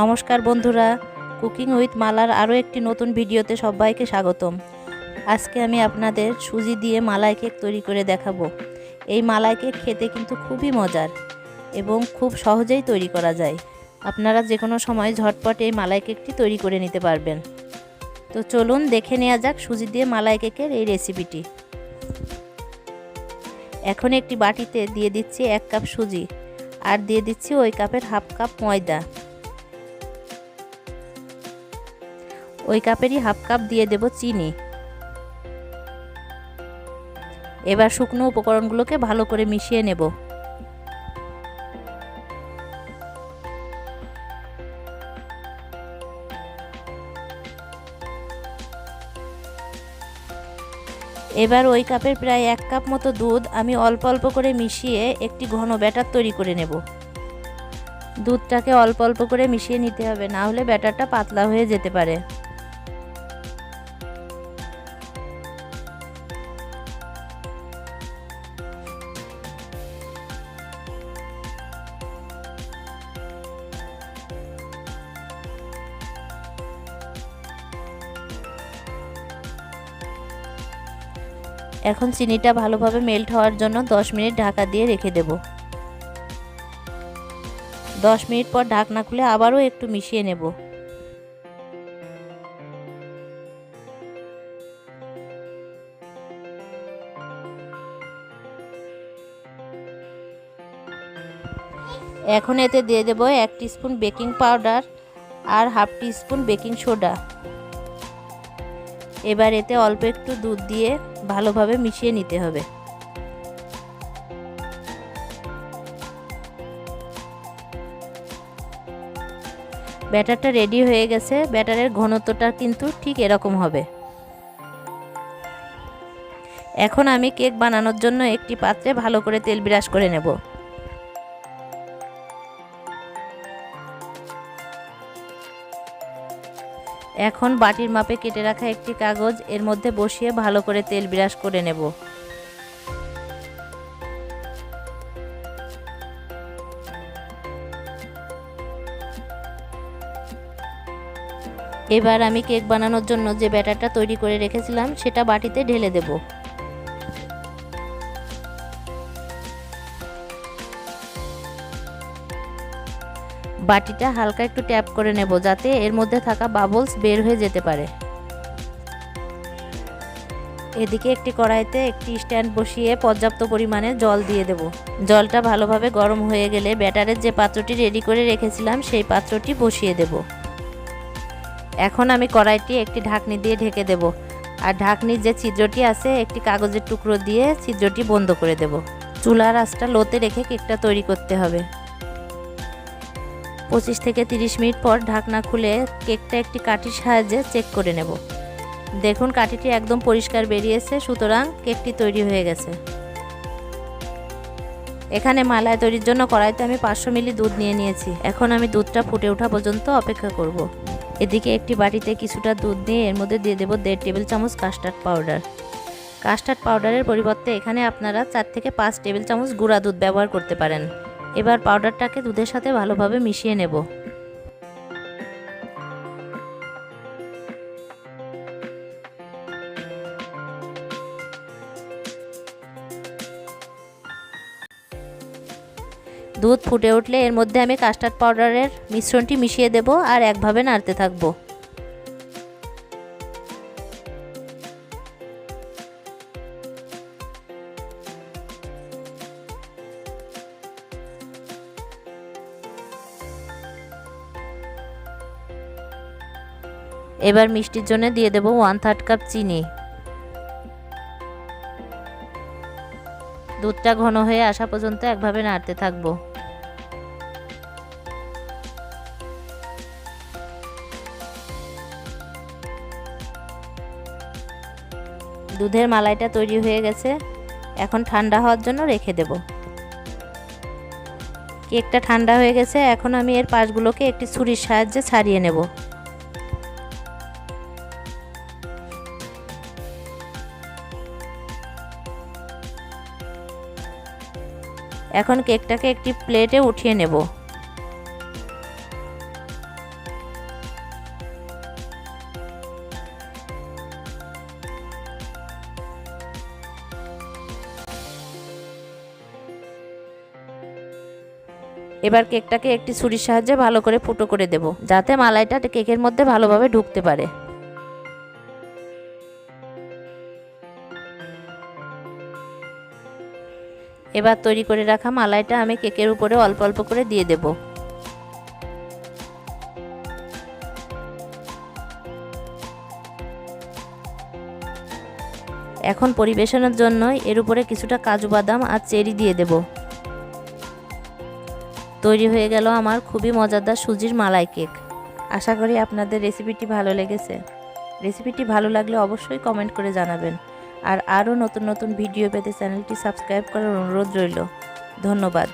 নমস্কার বন্ধুরা, cooking with মালার আরও একটি নতুন ভিডিওতে সবাইকে স্বাগতম। আজকে আমি আপনাদের সুজি দিয়ে মালাই কেক তৈরি করে দেখাবো। এই মালাই কেক খেতে কিন্তু খুবই মজার এবং খুব সহজেই তৈরি করা যায়। আপনারা যে কোনো সময় ঝটপট এই মালাই কেকটি তৈরি করে নিতে পারবেন। তো চলুন দেখে নেওয়া যাক সুজি দিয়ে মালাই কেকের এই রেসিপিটি। এখন একটি বাটিতে দিয়ে দিচ্ছি 1 কাপ সুজি আর দিয়ে দিচ্ছি ওই কাপের হাফ কাপ ময়দা। ওই কাপেরই হাফ কাপ দিয়ে দেব চিনি। এবার শুকনো উপকরণগুলোকে ভালো করে মিশিয়ে নেব। এবার ওই কাপের প্রায় 1 কাপ মতো দুধ আমি অল্প অল্প করে মিশিয়ে একটি ঘন ব্যাটার তৈরি করে নেব। দুধটাকে অল্প অল্প করে মিশিয়ে নিতে হবে, না হলে ব্যাটারটা পাতলা হয়ে যেতে পারে। এখন চিনিটা ভালোভাবে মেল্ট হওয়ার জন্য 10 মিনিট ঢাকা দিয়ে রেখে দেব। 10 মিনিট পর ঢাকনা খুলে আবারও একটু মিশিয়ে নেব। এখন এতে দিয়ে দেব 1 টিস্পুন বেকিং পাউডার আর হাফ টিস্পুন বেকিং সোডা। এবার এতে অল্প একটু দুধ দিয়ে ভালোভাবে মিশিয়ে নিতে হবে। ব্যাটারটা রেডি হয়ে গেছে। ব্যাটারের ঘনত্বটা কিন্তু ঠিক এরকম হবে। এখন আমি কেক বানানোর জন্য একটি পাত্রে ভালো করে তেল ব্রাশ করে নেব। এখন বাটির মাপে কেটে রাখা একটি কাগজ এর মধ্যে বসিয়ে ভালো করে তেল ব্রাশ করে নেব। এবার আমি কেক বানানোর জন্য যে ব্যাটারটা তৈরি করে রেখেছিলাম সেটা বাটিতে ঢেলে দেব। বাটিটা হালকা একটু ট্যাপ করে নেব যাতে এর মধ্যে থাকা বাবলস বের হয়ে যেতে পারে। এদিকে একটি কড়াইতে একটি স্ট্যান্ড বসিয়ে পর্যাপ্ত পরিমাণে জল দিয়ে দেব। জলটা ভালোভাবে গরম হয়ে গেলে ব্যাটারের যে পাত্রটি রেডি করে রেখেছিলাম সেই পাত্রটি বসিয়ে দেব। এখন আমি কড়াইটি একটি ঢাকনি দিয়ে ঢেকে দেব আর ঢাকনির যে ছিদ্রটি আছে একটি কাগজের টুকরো দিয়ে ছিদ্রটি বন্ধ করে দেব। চুলার আঁচটা লোতে রেখে কেকটা তৈরি করতে হবে। 25 থেকে 30 মিনিট পর ঢাকনা খুলে কেকটা একটি কাঠির সাহায্যে চেক করে নেব। দেখুন কাঠিটি একদম পরিষ্কার বেরিয়েছে, সুতরাং কেকটি তৈরি হয়ে গেছে। এখানে মালাই তৈরির জন্য কড়াইতে আমি 500 মিলি দুধ নিয়ে নিয়েছি। এখন আমি দুধটা ফুটে ওঠা পর্যন্ত অপেক্ষা করব। এদিকে একটি বাটিতে কিছুটা দুধ নিয়ে এর মধ্যে দিয়ে দেব 1.5 টেবিল চামচ কাস্টার্ড পাউডার। কাস্টার্ড পাউডারের পরিবর্তে এখানে আপনারা 4 থেকে 5 টেবিল চামচ গুঁড়া দুধ ব্যবহার করতে পারেন। এবার পাউডারটাকে দুধের সাথে ভালোভাবে মিশিয়ে নেব। দুধ ফুটে উঠলে এর মধ্যে আমি কাস্টার্ড পাউডারের মিশ্রণটি মিশিয়ে দেব আর একভাবে নাড়তে থাকবো। এবার মিষ্টির জন্য দিয়ে দেব 1/3 কাপ চিনি। দুধটা ঘন হয়ে আসা পর্যন্ত একভাবে নাড়তে থাকবো। দুধের মালাইটা তৈরি হয়ে গেছে। এখন ঠান্ডা হওয়ার জন্য রেখে দেব। কেকটা ঠান্ডা হয়ে গেছে। এখন আমি এর পাশগুলোকে একটি ছুরির সাহায্যে ছাড়িয়ে নেব। এখন কেকটাকে একটি প্লেটে উঠিয়ে নেব। এবার কেকটাকে একটি ছুরির সাহায্যে ভালো করে ফুটো করে দেব, যাতে মালাইটা কেকের মধ্যে ভালোভাবে ঢুকতে পারে। এবার তৈরি করে রাখা মালাইটা আমি কেকের উপরে অল্প অল্প করে দিয়ে দেব। এখন পরিবেশনের জন্য এর উপরে কিছুটা কাজু বাদাম আর চেরি দিয়ে দেব। তৈরি হয়ে গেল আমার খুবই মজাদার সুজির মালাই কেক। আশা করি আপনাদের রেসিপিটি ভালো লেগেছে। রেসিপিটি ভালো লাগলে অবশ্যই কমেন্ট করে জানাবেন। আর আরও নতুন নতুন ভিডিও পেতে চ্যানেলটি সাবস্ক্রাইব করার অনুরোধ রইল। ধন্যবাদ।